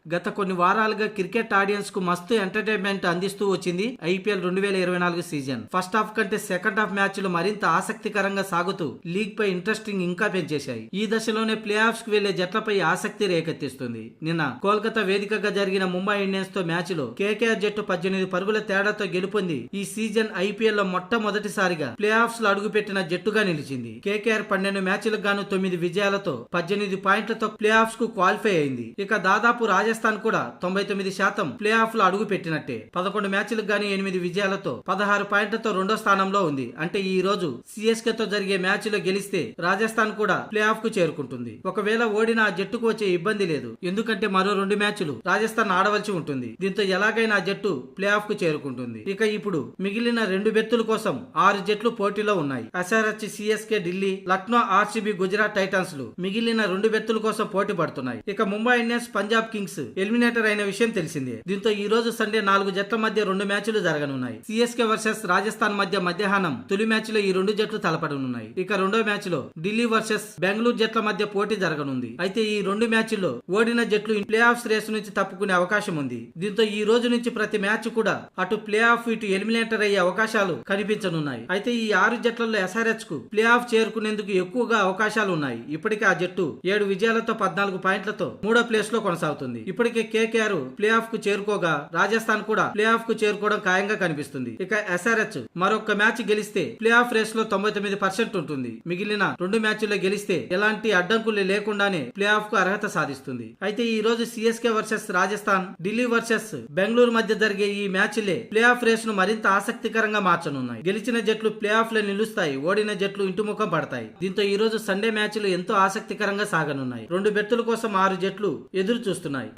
గత కొన్ని వారాలుగా క్రికెట్ ఆడియన్స్ కు మస్తు ఎంటర్టైన్మెంట్ అందిస్తూ వచ్చింది ఐపీఎల్ 2024 సీజన్. ఫస్ట్ హాఫ్ కంటే సెకండ్ హాఫ్ మ్యాచ్లు మరింత ఆసక్తికరంగా సాగుతూ లీగ్ పై ఇంట్రెస్టింగ్ ఇంకా పెంచేశాయి. ఈ దశలోనే ప్లే ఆఫ్స్ కు వెళ్లే జట్లపై ఆసక్తి రేకెత్తిస్తుంది. నిన్న కోల్కతా వేదికగా జరిగిన ముంబై ఇండియన్స్ తో మ్యాచ్ లో కేకేఆర్ జట్టు 18 పరుగుల తేడాతో గెలుపొంది ఈ సీజన్ ఐపీఎల్ లో మొట్టమొదటిసారిగా ప్లే ఆఫ్స్ లో అడుగుపెట్టిన జట్టుగా నిలిచింది. కేకేఆర్ 12 మ్యాచ్లకు గాను 9 విజయాలతో 18 పాయింట్లతో ప్లే ఆఫ్స్ కు క్వాలిఫై అయింది. ఇక దాదాపు రాజస్థాన్ కూడా 99% ప్లే ఆఫ్ లో అడుగు పెట్టినట్టే. 11 మ్యాచ్లకు గానీ 8 విజయాలతో 16 పాయింట్లతో రెండో స్థానంలో ఉంది. అంటే ఈ రోజు సిఎస్కే తో జరిగే మ్యాచ్ లో గెలిస్తే రాజస్థాన్ కూడా ప్లే ఆఫ్ కు చేరుకుంటుంది. ఒకవేళ ఓడిన ఆ జట్టుకు వచ్చే ఇబ్బంది లేదు, ఎందుకంటే మరో 2 మ్యాచ్లు రాజస్థాన్ ఆడవలసి ఉంటుంది. దీంతో ఎలాగైనా ఆ జట్టు ప్లే ఆఫ్ కు చేరుకుంటుంది. ఇక ఇప్పుడు మిగిలిన 2 బెర్తుల కోసం 6 జట్లు పోటీలో ఉన్నాయి. SRH, CSK Delhi, Lucknow, RCB, Gujarat Titans లు మిగిలిన 2 బెర్తుల కోసం పోటీ పడుతున్నాయి. ఇక Mumbai Indians, Punjab Kings eliminator అయిన విషయం తెలిసిందే. దీంతో ఈ రోజు సండే 4 జట్ల మధ్య 2 మ్యాచ్లు జరగనున్నాయి. సిఎస్కే వర్సెస్ రాజస్థాన్ మధ్య మధ్యాహ్నం తొలి మ్యాచ్ లో ఈ 2 జట్లు తలపడనున్నాయి. ఇక రెండో మ్యాచ్ లో ఢిల్లీ వర్సెస్ బెంగళూరు జట్ల మధ్య పోటీ జరగనుంది. అయితే ఈ 2 మ్యాచ్ల్లో ఓడిన జట్లు ప్లే ఆఫ్స్ రేసు నుంచి తప్పుకునే అవకాశం ఉంది. దీంతో ఈ రోజు నుంచి ప్రతి మ్యాచ్ కూడా అటు ప్లే ఆఫ్ ఇటు ఎలిమినేటర్ అయ్యే అవకాశాలు కనిపించనున్నాయి. అయితే ఈ 6 జట్లలో ఎస్ఆర్హెచ్ కు ప్లే ఆఫ్ చేరుకునేందుకు ఎక్కువగా అవకాశాలు ఉన్నాయి. ఇప్పటికే ఆ జట్టు 7 విజయాలతో 14 పాయింట్లతో 3వ ప్లేస్ లో కొనసాగుతుంది. ఇప్పటికే కేకేఆర్ ప్లే ఆఫ్ కు చేరుకోగా రాజస్థాన్ కూడా ప్లే ఆఫ్ కు చేరుకోవడం ఖాయంగా కనిపిస్తుంది. ఇక ఎస్ఆర్హెచ్ మరొక మ్యాచ్ గెలిస్తే ప్లే ఆఫ్ రేస్ లో 99% ఉంటుంది. మిగిలిన 2 మ్యాచ్ల్లో గెలిస్తే ఎలాంటి అడ్డంకులు లేకుండానే ప్లే ఆఫ్ కు అర్హత సాధిస్తుంది. అయితే ఈ రోజు CSK versus Rajasthan, Delhi versus Bengaluru మధ్య జరిగే ఈ మ్యాచ్లే ప్లే ఆఫ్ రేస్ ను మరింత ఆసక్తికరంగా మార్చనున్నాయి. గెలిచిన జట్లు ప్లే ఆఫ్ లో నిలుస్తాయి, ఓడిన జట్లు ఇంటిముఖం పడతాయి. దీంతో ఈ రోజు సండే మ్యాచ్లు ఎంతో ఆసక్తికరంగా సాగనున్నాయి. 2 బెర్తుల కోసం 6 జట్లు ఎదురు చూస్తున్నాయి.